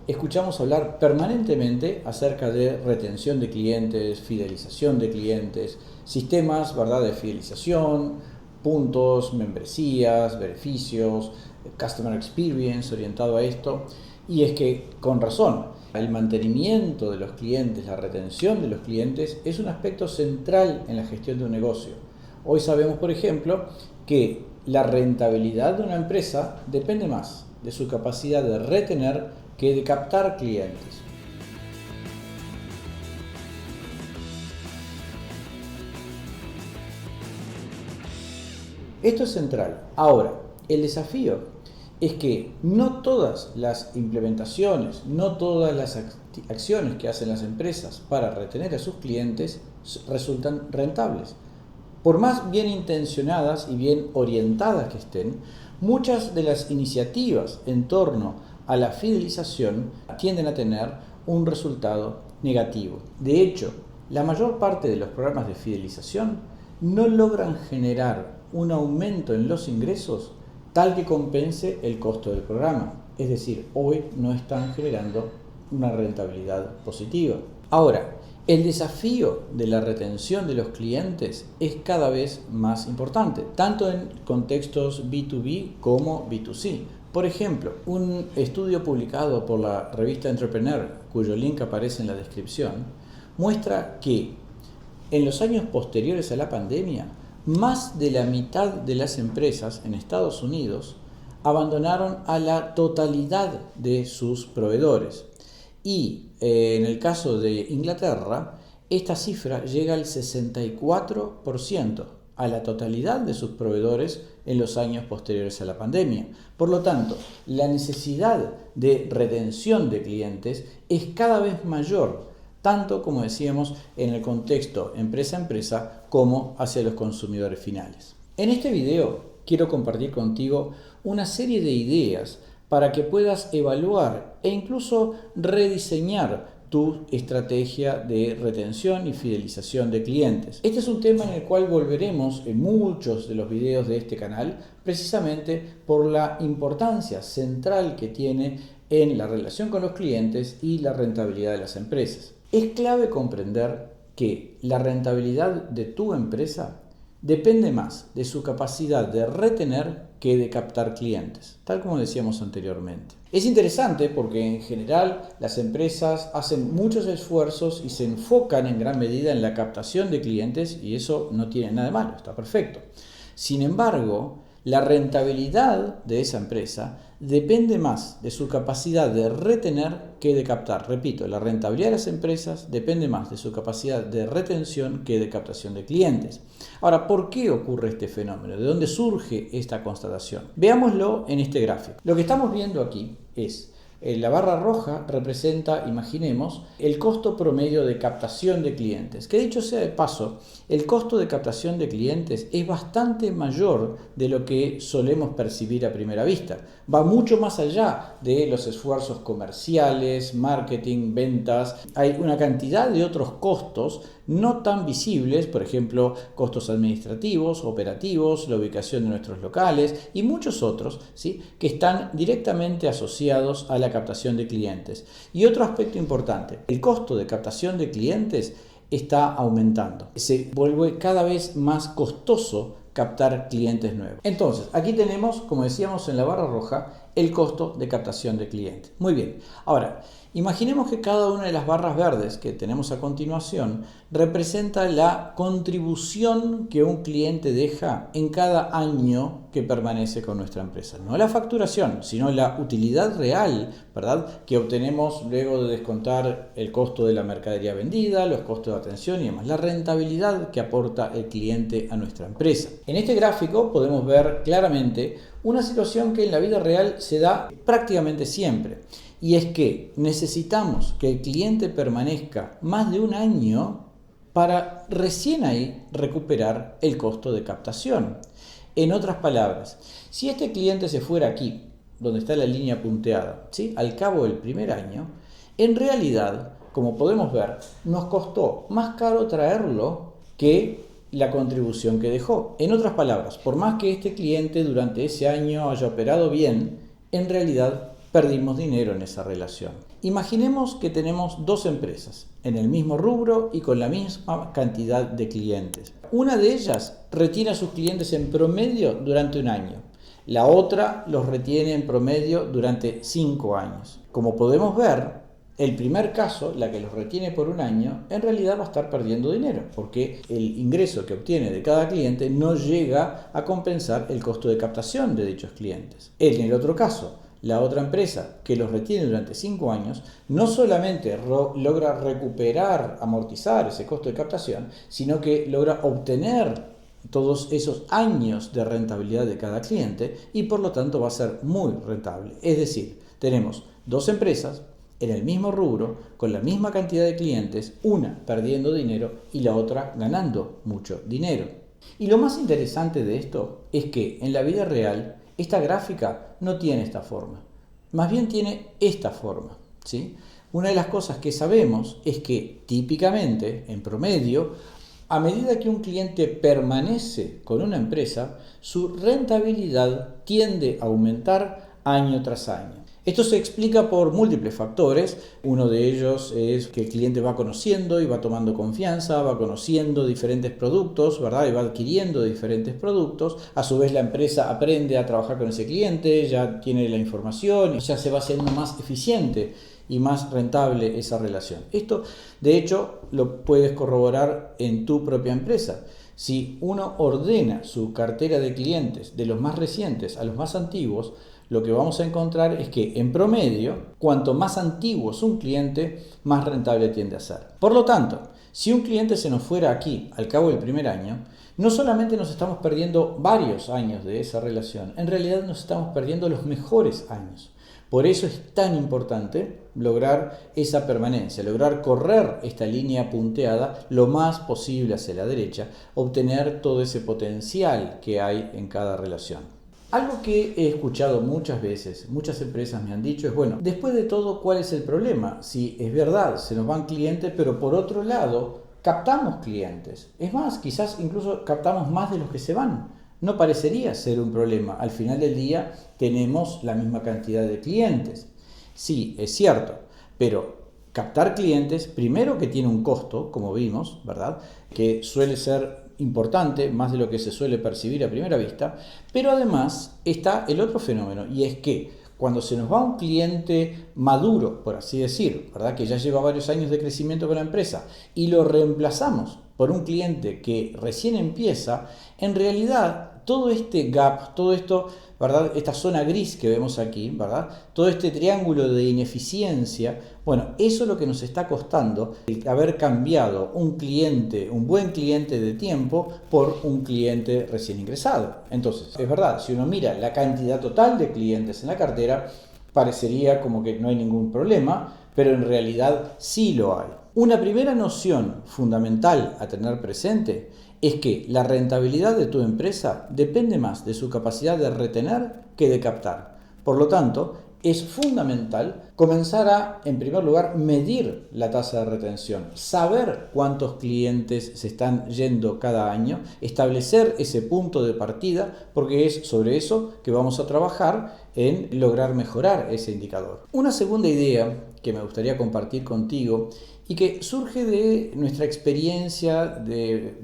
escuchamos hablar permanentemente acerca de retención de clientes, fidelización de clientes, sistemas, ¿verdad?, de fidelización, puntos, membresías, beneficios, customer experience orientado a esto. Y es que, con razón, el mantenimiento de los clientes, la retención de los clientes es un aspecto central en la gestión de un negocio. Hoy sabemos, por ejemplo, que la rentabilidad de una empresa depende más de su capacidad de retener que de captar clientes. Esto es central. Ahora, el desafío es que no todas las implementaciones, no todas las acciones que hacen las empresas para retener a sus clientes resultan rentables. Por más bien intencionadas y bien orientadas que estén, muchas de las iniciativas en torno a la fidelización tienden a tener un resultado negativo. De hecho, la mayor parte de los programas de fidelización no logran generar un aumento en los ingresos tal que compense el costo del programa. Es decir, hoy no están generando una rentabilidad positiva. Ahora, el desafío de la retención de los clientes es cada vez más importante, tanto en contextos B2B como B2C. Por ejemplo, un estudio publicado por la revista Entrepreneur, cuyo link aparece en la descripción, muestra que en los años posteriores a la pandemia, más de la mitad de las empresas en Estados Unidos abandonaron a la totalidad de sus proveedores. Y en el caso de Inglaterra, esta cifra llega al 64%, a la totalidad de sus proveedores en los años posteriores a la pandemia. Por lo tanto, la necesidad de retención de clientes es cada vez mayor, tanto como decíamos en el contexto empresa a empresa como hacia los consumidores finales. En este video quiero compartir contigo una serie de ideas para que puedas evaluar e incluso rediseñar tu estrategia de retención y fidelización de clientes. Este es un tema en el cual volveremos en muchos de los videos de este canal, precisamente por la importancia central que tiene en la relación con los clientes y la rentabilidad de las empresas. Es clave comprender que la rentabilidad de tu empresa depende más de su capacidad de retener que de captar clientes, tal como decíamos anteriormente. Es interesante porque en general las empresas hacen muchos esfuerzos y se enfocan en gran medida en la captación de clientes y eso no tiene nada de malo, está perfecto. Sin embargo, la rentabilidad de esa empresa depende más de su capacidad de retener que de captar. Repito, la rentabilidad de las empresas depende más de su capacidad de retención que de captación de clientes. Ahora, ¿por qué ocurre este fenómeno? ¿De dónde surge esta constatación? Veámoslo en este gráfico. Lo que estamos viendo aquí es la barra roja representa, imaginemos, el costo promedio de captación de clientes. Que dicho sea de paso, el costo de captación de clientes es bastante mayor de lo que solemos percibir a primera vista. Va mucho más allá de los esfuerzos comerciales, marketing, ventas. Hay una cantidad de otros costos no tan visibles, por ejemplo, costos administrativos, operativos, la ubicación de nuestros locales y muchos otros, ¿sí?, que están directamente asociados a la captación de clientes. Y otro aspecto importante, el costo de captación de clientes está aumentando. Se vuelve cada vez más costoso captar clientes nuevos. Entonces, aquí tenemos, como decíamos en la barra roja, el costo de captación de clientes. Muy bien. Ahora, imaginemos que cada una de las barras verdes que tenemos a continuación representa la contribución que un cliente deja en cada año que permanece con nuestra empresa. No la facturación, sino la utilidad real, ¿verdad?, que obtenemos luego de descontar el costo de la mercadería vendida, los costos de atención y demás. La rentabilidad que aporta el cliente a nuestra empresa. En este gráfico podemos ver claramente una situación que en la vida real se da prácticamente siempre. Y es que necesitamos que el cliente permanezca más de un año para recién ahí recuperar el costo de captación. En otras palabras, si este cliente se fuera aquí, donde está la línea punteada, ¿sí?, al cabo del primer año, en realidad, como podemos ver, nos costó más caro traerlo que la contribución que dejó. En otras palabras, por más que este cliente durante ese año haya operado bien, en realidad perdimos dinero en esa relación. Imaginemos que tenemos dos empresas en el mismo rubro y con la misma cantidad de clientes. Una de ellas retiene a sus clientes en promedio durante un año. La otra los retiene en promedio durante 5 años. Como podemos ver, el primer caso, la que los retiene por un año, en realidad va a estar perdiendo dinero porque el ingreso que obtiene de cada cliente no llega a compensar el costo de captación de dichos clientes. En el otro caso, la otra empresa que los retiene durante 5 años no solamente logra recuperar, amortizar ese costo de captación, sino que logra obtener todos esos años de rentabilidad de cada cliente y por lo tanto va a ser muy rentable. Es decir, tenemos dos empresas en el mismo rubro, con la misma cantidad de clientes, una perdiendo dinero y la otra ganando mucho dinero. Y lo más interesante de esto es que en la vida real esta gráfica no tiene esta forma, más bien tiene esta forma, ¿sí? Una de las cosas que sabemos es que típicamente, en promedio, a medida que un cliente permanece con una empresa, su rentabilidad tiende a aumentar año tras año. Esto se explica por múltiples factores. Uno de ellos es que el cliente va conociendo y va tomando confianza, va conociendo diferentes productos, ¿verdad? Y va adquiriendo diferentes productos. A su vez la empresa aprende a trabajar con ese cliente, ya tiene la información, ya se va haciendo más eficiente y más rentable esa relación. Esto, de hecho, lo puedes corroborar en tu propia empresa. Si uno ordena su cartera de clientes de los más recientes a los más antiguos, lo que vamos a encontrar es que en promedio, cuanto más antiguo es un cliente, más rentable tiende a ser. Por lo tanto, si un cliente se nos fuera aquí al cabo del primer año, no solamente nos estamos perdiendo varios años de esa relación, en realidad nos estamos perdiendo los mejores años. Por eso es tan importante lograr esa permanencia, lograr correr esta línea punteada lo más posible hacia la derecha, obtener todo ese potencial que hay en cada relación. Algo que he escuchado muchas veces, muchas empresas me han dicho es, bueno, después de todo, ¿cuál es el problema? Si es verdad, se nos van clientes, pero por otro lado, captamos clientes. Es más, quizás incluso captamos más de los que se van. No parecería ser un problema. Al final del día tenemos la misma cantidad de clientes. Sí, es cierto, pero captar clientes, primero que tiene un costo, como vimos, ¿verdad? Que suele ser importante, más de lo que se suele percibir a primera vista, pero además está el otro fenómeno, y es que cuando se nos va un cliente maduro, por así decir, ¿verdad? Que ya lleva varios años de crecimiento con la empresa, y lo reemplazamos por un cliente que recién empieza, en realidad todo este gap, todo esto, ¿verdad? Esta zona gris que vemos aquí, ¿verdad? Todo este triángulo de ineficiencia, bueno, eso es lo que nos está costando el haber cambiado un cliente, un buen cliente de tiempo por un cliente recién ingresado. Entonces, es verdad, si uno mira la cantidad total de clientes en la cartera, parecería como que no hay ningún problema, pero en realidad sí lo hay. Una primera noción fundamental a tener presente es que la rentabilidad de tu empresa depende más de su capacidad de retener que de captar. Por lo tanto, es fundamental comenzar a, en primer lugar, medir la tasa de retención, saber cuántos clientes se están yendo cada año, establecer ese punto de partida, porque es sobre eso que vamos a trabajar en lograr mejorar ese indicador. Una segunda idea que me gustaría compartir contigo y que surge de nuestra experiencia de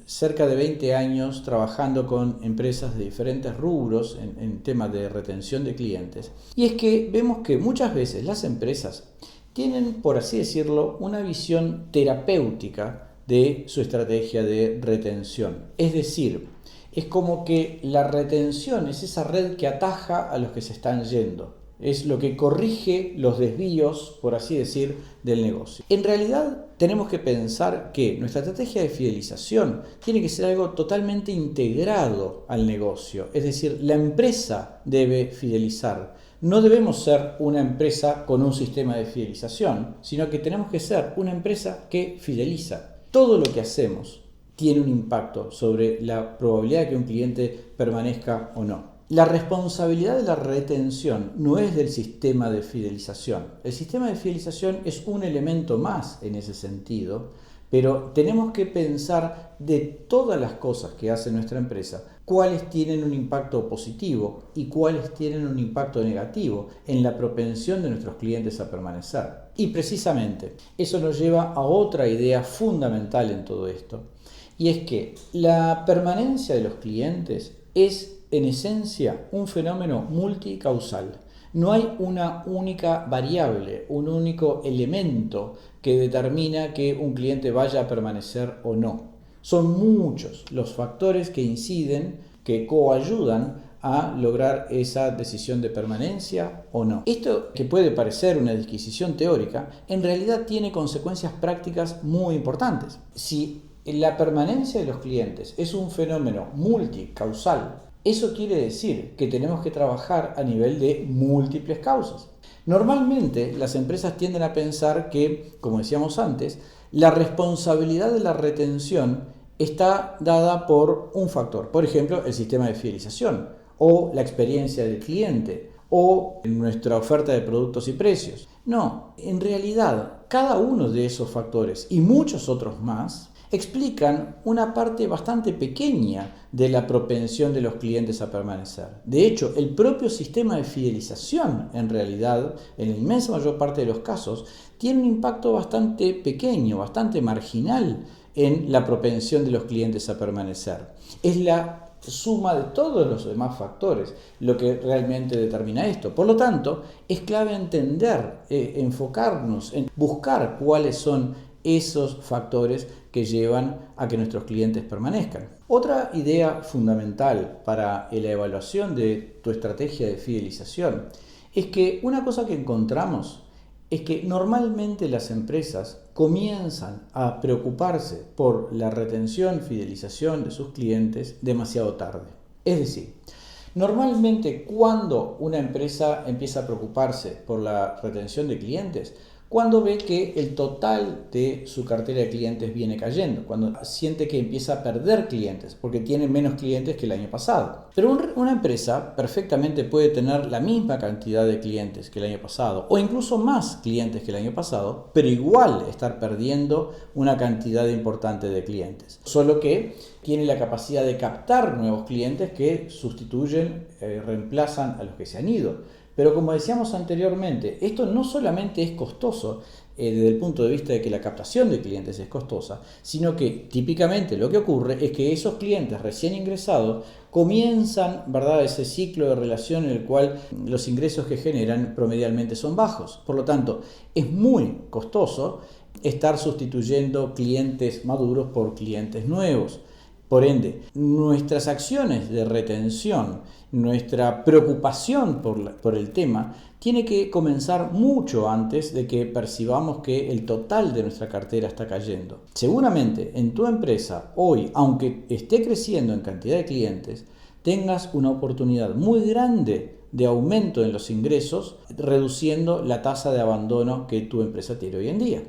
cerca de 20 años trabajando con empresas de diferentes rubros en temas de retención de clientes. Y es que vemos que muchas veces las empresas tienen, por así decirlo, una visión terapéutica de su estrategia de retención. Es decir, es como que la retención es esa red que ataja a los que se están yendo. Es lo que corrige los desvíos, por así decir, del negocio. En realidad tenemos que pensar que nuestra estrategia de fidelización tiene que ser algo totalmente integrado al negocio. Es decir, la empresa debe fidelizar. No debemos ser una empresa con un sistema de fidelización, sino que tenemos que ser una empresa que fideliza. Todo lo que hacemos tiene un impacto sobre la probabilidad de que un cliente permanezca o no. La responsabilidad de la retención no es del sistema de fidelización. El sistema de fidelización es un elemento más en ese sentido, Pero tenemos que pensar de todas las cosas que hace nuestra empresa, cuáles tienen un impacto positivo y cuáles tienen un impacto negativo en la propensión de nuestros clientes a permanecer. Y precisamente eso nos lleva a otra idea fundamental en todo esto, y es que la permanencia de los clientes es en esencia un fenómeno multicausal. No hay una única variable, un único elemento que determina que un cliente vaya a permanecer o no. Son muchos los factores que inciden, que coayudan a lograr esa decisión de permanencia o no. Esto, que puede parecer una disquisición teórica, en realidad tiene consecuencias prácticas muy importantes. Si la permanencia de los clientes es un fenómeno multicausal, eso quiere decir que tenemos que trabajar a nivel de múltiples causas. Normalmente las empresas tienden a pensar que, como decíamos antes, la responsabilidad de la retención está dada por un factor, por ejemplo, el sistema de fidelización o la experiencia del cliente o nuestra oferta de productos y precios. No, en realidad cada uno de esos factores y muchos otros más explican una parte bastante pequeña de la propensión de los clientes a permanecer. De hecho, el propio sistema de fidelización, en realidad, en la inmensa mayor parte de los casos, tiene un impacto bastante pequeño, bastante marginal en la propensión de los clientes a permanecer. Es la suma de todos los demás factores lo que realmente determina esto. Por lo tanto, es clave entender, enfocarnos en buscar cuáles son esos factores que llevan a que nuestros clientes permanezcan. Otra idea fundamental para la evaluación de tu estrategia de fidelización es que una cosa que encontramos es que normalmente las empresas comienzan a preocuparse por la retención, fidelización de sus clientes demasiado tarde. Es decir, normalmente cuando una empresa empieza a preocuparse por la retención de clientes, cuando ve que el total de su cartera de clientes viene cayendo, cuando siente que empieza a perder clientes, porque tiene menos clientes que el año pasado. Pero una empresa perfectamente puede tener la misma cantidad de clientes que el año pasado, o incluso más clientes que el año pasado, pero igual estar perdiendo una cantidad importante de clientes. Solo que tiene la capacidad de captar nuevos clientes que sustituyen, reemplazan a los que se han ido. Pero como decíamos anteriormente, esto no solamente es costoso desde el punto de vista de que la captación de clientes es costosa, sino que típicamente lo que ocurre es que esos clientes recién ingresados comienzan, ¿verdad?, ese ciclo de relación en el cual los ingresos que generan promedialmente son bajos. Por lo tanto, es muy costoso estar sustituyendo clientes maduros por clientes nuevos. Por ende, nuestras acciones de retención, nuestra preocupación por el tema, tiene que comenzar mucho antes de que percibamos que el total de nuestra cartera está cayendo. Seguramente en tu empresa hoy, aunque esté creciendo en cantidad de clientes, tengas una oportunidad muy grande de aumento en los ingresos, reduciendo la tasa de abandono que tu empresa tiene hoy en día.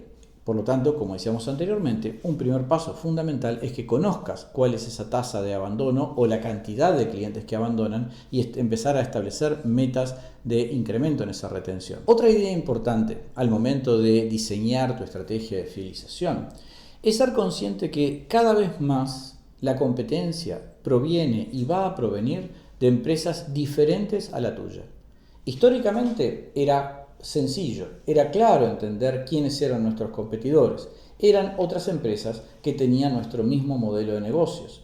Por lo tanto, como decíamos anteriormente, un primer paso fundamental es que conozcas cuál es esa tasa de abandono o la cantidad de clientes que abandonan y empezar a establecer metas de incremento en esa retención. Otra idea importante al momento de diseñar tu estrategia de fidelización es ser consciente que cada vez más la competencia proviene y va a provenir de empresas diferentes a la tuya. Históricamente era sencillo, era claro entender quiénes eran nuestros competidores. Eran otras empresas que tenían nuestro mismo modelo de negocios.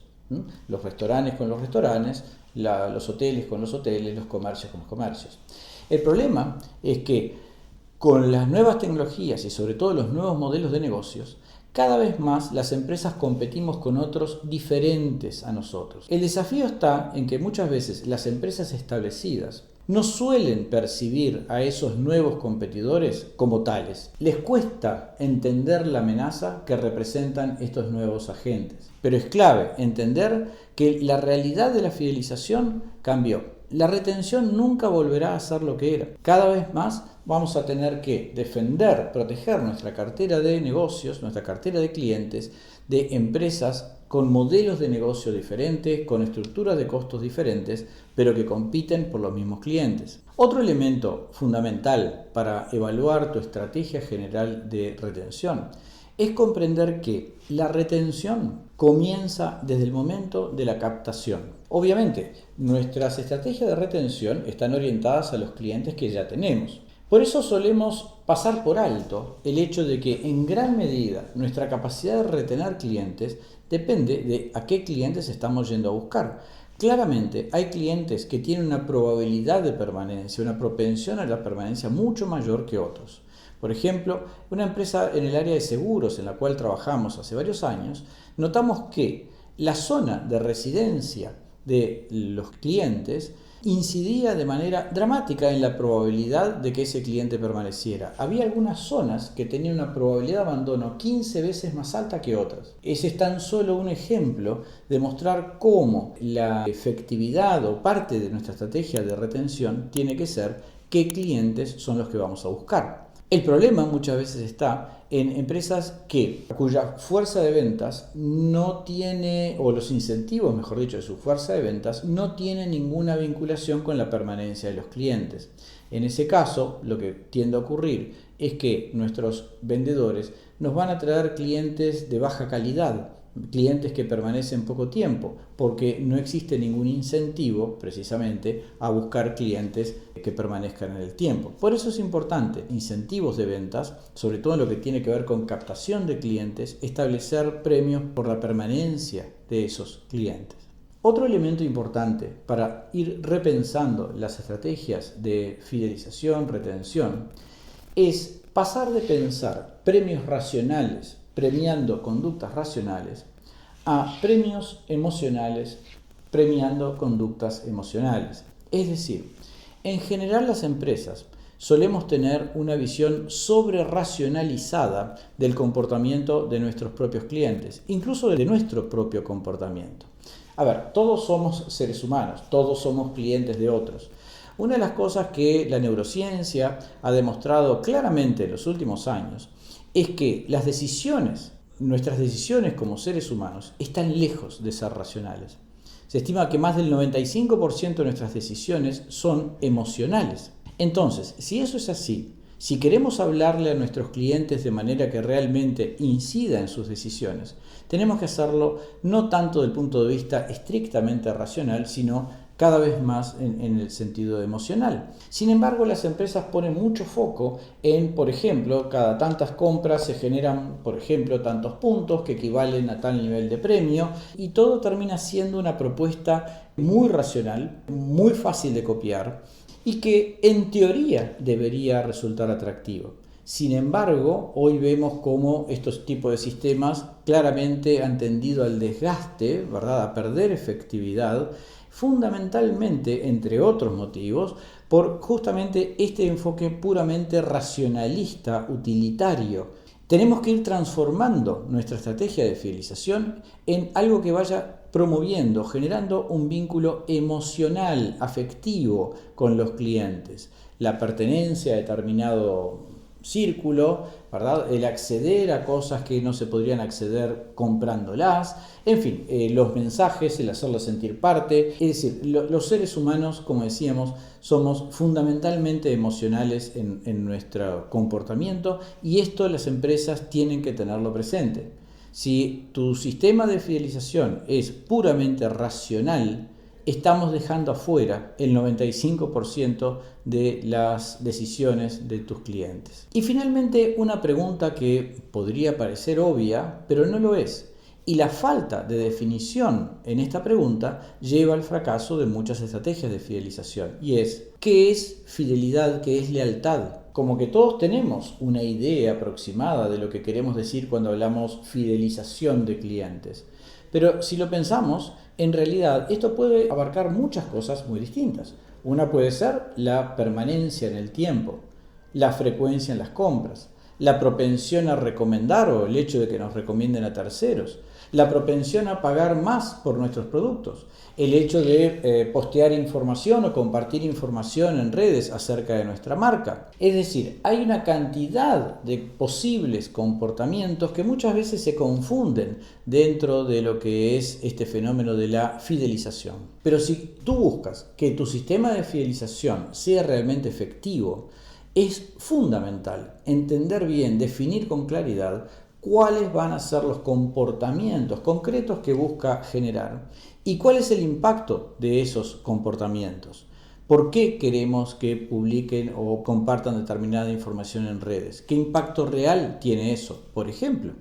Los restaurantes con los restaurantes, los hoteles con los hoteles, los comercios con los comercios. El problema es que con las nuevas tecnologías y sobre todo los nuevos modelos de negocios, cada vez más las empresas competimos con otros diferentes a nosotros. El desafío está en que muchas veces las empresas establecidas no suelen percibir a esos nuevos competidores como tales. Les cuesta entender la amenaza que representan estos nuevos agentes. Pero es clave entender que la realidad de la fidelización cambió. La retención nunca volverá a ser lo que era. Cada vez más vamos a tener que defender, proteger nuestra cartera de negocios, nuestra cartera de clientes, de empresas con modelos de negocio diferentes, con estructuras de costos diferentes, pero que compiten por los mismos clientes. Otro elemento fundamental para evaluar tu estrategia general de retención es comprender que la retención comienza desde el momento de la captación. Obviamente, nuestras estrategias de retención están orientadas a los clientes que ya tenemos. Por eso solemos pasar por alto el hecho de que en gran medida nuestra capacidad de retener clientes depende de a qué clientes estamos yendo a buscar. Claramente hay clientes que tienen una probabilidad de permanencia, una propensión a la permanencia mucho mayor que otros. Por ejemplo, una empresa en el área de seguros en la cual trabajamos hace varios años, notamos que la zona de residencia de los clientes incidía de manera dramática en la probabilidad de que ese cliente permaneciera. Había algunas zonas que tenían una probabilidad de abandono 15 veces más alta que otras. Ese es tan solo un ejemplo de mostrar cómo la efectividad o parte de nuestra estrategia de retención tiene que ser qué clientes son los que vamos a buscar. El problema muchas veces está en empresas cuya fuerza de ventas no tiene, o los incentivos, mejor dicho, de su fuerza de ventas no tienen ninguna vinculación con la permanencia de los clientes. En ese caso, lo que tiende a ocurrir es que nuestros vendedores nos van a traer clientes de baja calidad, clientes que permanecen poco tiempo, porque no existe ningún incentivo precisamente a buscar clientes que permanezcan en el tiempo. Por eso es importante, incentivos de ventas, sobre todo en lo que tiene que ver con captación de clientes, establecer premios por la permanencia de esos clientes. Otro elemento importante para ir repensando las estrategias de fidelización, retención, es pasar de pensar premios racionales premiando conductas racionales, a premios emocionales premiando conductas emocionales. Es decir, en general las empresas solemos tener una visión sobre-racionalizada del comportamiento de nuestros propios clientes, incluso de nuestro propio comportamiento. A ver, todos somos seres humanos, todos somos clientes de otros. Una de las cosas que la neurociencia ha demostrado claramente en los últimos años es que nuestras decisiones como seres humanos están lejos de ser racionales. Se estima que más del 95% de nuestras decisiones son emocionales. Entonces, si eso es así, si queremos hablarle a nuestros clientes de manera que realmente incida en sus decisiones, tenemos que hacerlo no tanto del punto de vista estrictamente racional, sino cada vez más en el sentido emocional. Sin embargo, las empresas ponen mucho foco en, por ejemplo, cada tantas compras se generan, por ejemplo, tantos puntos que equivalen a tal nivel de premio, y todo termina siendo una propuesta muy racional, muy fácil de copiar y que en teoría debería resultar atractivo. Sin embargo, hoy vemos cómo estos tipos de sistemas claramente han tendido al desgaste, ¿verdad?, a perder efectividad, fundamentalmente, entre otros motivos, por justamente este enfoque puramente racionalista, utilitario. Tenemos que ir transformando nuestra estrategia de fidelización en algo que vaya promoviendo, generando un vínculo emocional, afectivo con los clientes. La pertenencia a determinado círculo, ¿verdad?, el acceder a cosas que no se podrían acceder comprándolas, en fin, los mensajes, el hacerlos sentir parte. Es decir, los seres humanos, como decíamos, somos fundamentalmente emocionales en nuestro comportamiento, y esto las empresas tienen que tenerlo presente. Si tu sistema de fidelización es puramente racional, estamos dejando afuera el 95% de las decisiones de tus clientes. Y finalmente, una pregunta que podría parecer obvia, pero no lo es. Y la falta de definición en esta pregunta lleva al fracaso de muchas estrategias de fidelización. Y es, ¿qué es fidelidad? ¿Qué es lealtad? Como que todos tenemos una idea aproximada de lo que queremos decir cuando hablamos fidelización de clientes. Pero si lo pensamos, en realidad esto puede abarcar muchas cosas muy distintas. Una puede ser la permanencia en el tiempo, la frecuencia en las compras, la propensión a recomendar o el hecho de que nos recomienden a terceros, la propensión a pagar más por nuestros productos, el hecho de postear información o compartir información en redes acerca de nuestra marca. Es decir, hay una cantidad de posibles comportamientos que muchas veces se confunden dentro de lo que es este fenómeno de la fidelización. Pero si tú buscas que tu sistema de fidelización sea realmente efectivo, es fundamental entender bien, definir con claridad cuáles van a ser los comportamientos concretos que busca generar y cuál es el impacto de esos comportamientos. ¿Por qué queremos que publiquen o compartan determinada información en redes? ¿Qué impacto real tiene eso, por ejemplo?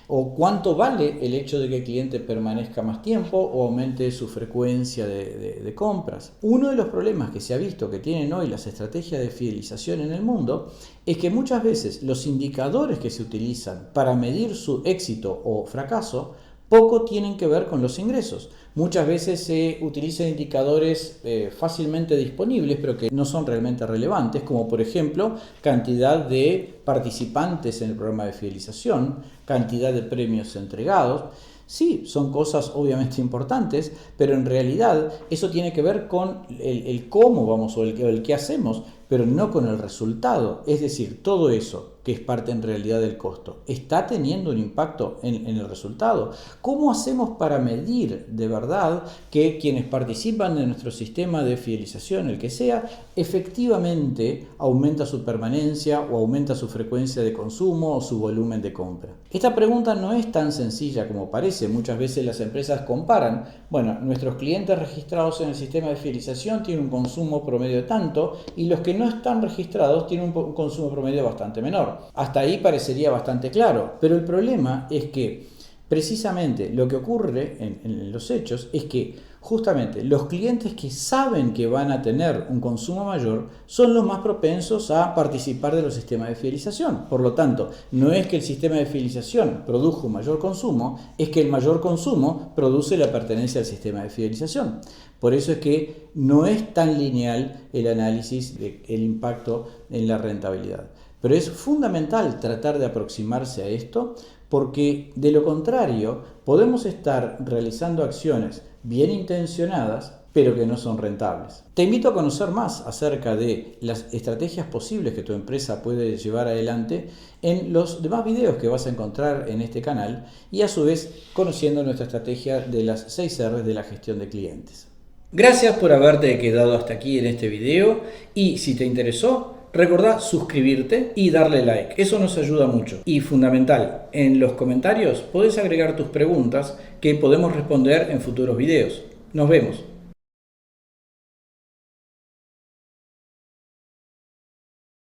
¿O cuánto vale el hecho de que el cliente permanezca más tiempo o aumente su frecuencia de compras? Uno de los problemas que se ha visto que tienen hoy las estrategias de fidelización en el mundo es que muchas veces los indicadores que se utilizan para medir su éxito o fracaso poco tienen que ver con los ingresos. Muchas veces se utilizan indicadores fácilmente disponibles, pero que no son realmente relevantes, como por ejemplo cantidad de participantes en el programa de fidelización, cantidad de premios entregados. Sí, son cosas obviamente importantes, pero en realidad eso tiene que ver con el cómo vamos o el qué hacemos, pero no con el resultado. Es decir, todo eso que es parte en realidad del costo, ¿está teniendo un impacto en el resultado? ¿Cómo hacemos para medir de verdad que quienes participan de nuestro sistema de fidelización, el que sea, efectivamente aumenta su permanencia o aumenta su frecuencia de consumo o su volumen de compra? Esta pregunta no es tan sencilla como parece. Muchas veces las empresas comparan, bueno, nuestros clientes registrados en el sistema de fidelización tienen un consumo promedio de tanto y los que no están registrados tienen un consumo promedio bastante menor. Hasta ahí parecería bastante claro, pero el problema es que precisamente lo que ocurre en los hechos es que justamente los clientes que saben que van a tener un consumo mayor son los más propensos a participar de los sistemas de fidelización. Por lo tanto, no es que el sistema de fidelización produjo un mayor consumo, es que el mayor consumo produce la pertenencia al sistema de fidelización. Por eso es que no es tan lineal el análisis del impacto en la rentabilidad. Pero es fundamental tratar de aproximarse a esto porque de lo contrario podemos estar realizando acciones bien intencionadas pero que no son rentables. Te invito a conocer más acerca de las estrategias posibles que tu empresa puede llevar adelante en los demás videos que vas a encontrar en este canal y a su vez conociendo nuestra estrategia de las 6 R's de la gestión de clientes. Gracias por haberte quedado hasta aquí en este video y si te interesó, recordá suscribirte y darle like, eso nos ayuda mucho. Y fundamental, en los comentarios podés agregar tus preguntas que podemos responder en futuros videos. Nos vemos.